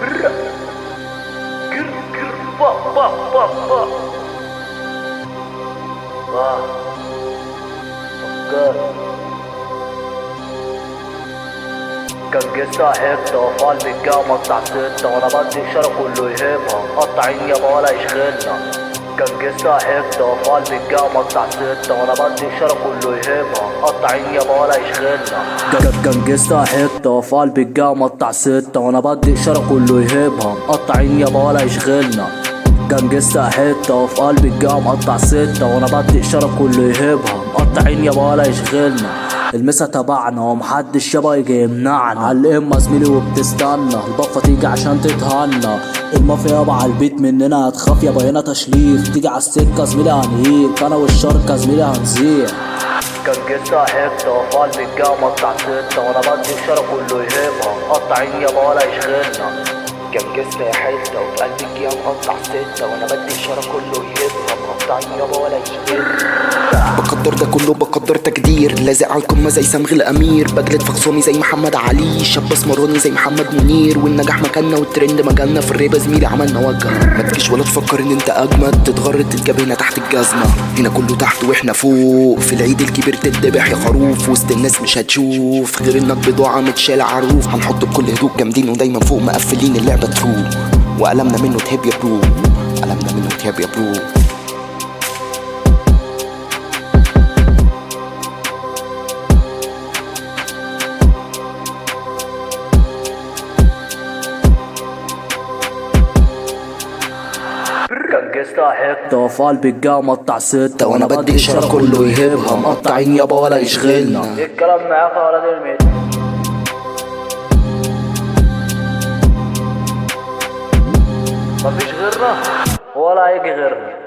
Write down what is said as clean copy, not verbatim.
برا كر كر با با با با فكر كنجسة حتة وفال بالجامعة بتاع ستة وانا بدي الشارع كله يهمها قطعين يابا ولا يشغلنا كنجسة حتة وفال بالجامعة بتاع ستة وانا بدي الشارع كله يهمها قطعين يابا ولا يشغلنا كنجسة حتة وفال بالجامعة بتاع ستة وانا بدي الشارع كله يهمها قطعين يابا ولا يشغلنا كنجسة حتة وفي قلب الجامعة قطع ستة وانا بدي الشارع كله يهبها مقطعين يابا ولا يشغلنا المسا تبعنا ومحدش يابا يجي يمنعنا عالقمة زميلي وبتستنى البفة تيجي عشان تتهنى المافيا يابا عالبيت مننا هتخاف يابا هنا تشليف تيجي عالسكة زميلي هنهيك انا والشركة زميلي هنزيع كنجسة حتة وفي قلب الجامعة قطع ستة وانا بدي الشارع كله يهبها مقطعين يابا ولا يشغلنا كنجسة حتة وفي قلب الجامعة قطع ستة وانا بدي الشارع كله يهبها مقطعين يابا ولا يشغلنا بقدر ده كله بقدر تقدير لازق على القمة زي سمغ الأمير بجلد فخصومي زي محمد علي شاب اسمراني زي محمد منير والنجاح مكاننا والترند مجالنا في الريبة زميلي عملنا وجه ما تجيش ولا تفكر ان انت اجمد تتغرد تتجاب هنا تحت الجزمة هنا كله تحت واحنا فوق في العيد الكبير تتذبح يا خروف وسط الناس مش هتشوف غير انك بضاعة متشال عروف هنحط بكل هدوء جامدين ودايما فوق مقفلين اللعبة تروح وقلمنا منه تهب يا برو قلمنا منه تهب يا برو كنجسة حتة وفي قلب الجامعة قطع ستة وانا بدي الشارع كله يهبها مقطعين يابا ولا يشغلنا ايه الكلام معاك يا ولاد الميت مفيش غيرنا ولا هيجي غيرنا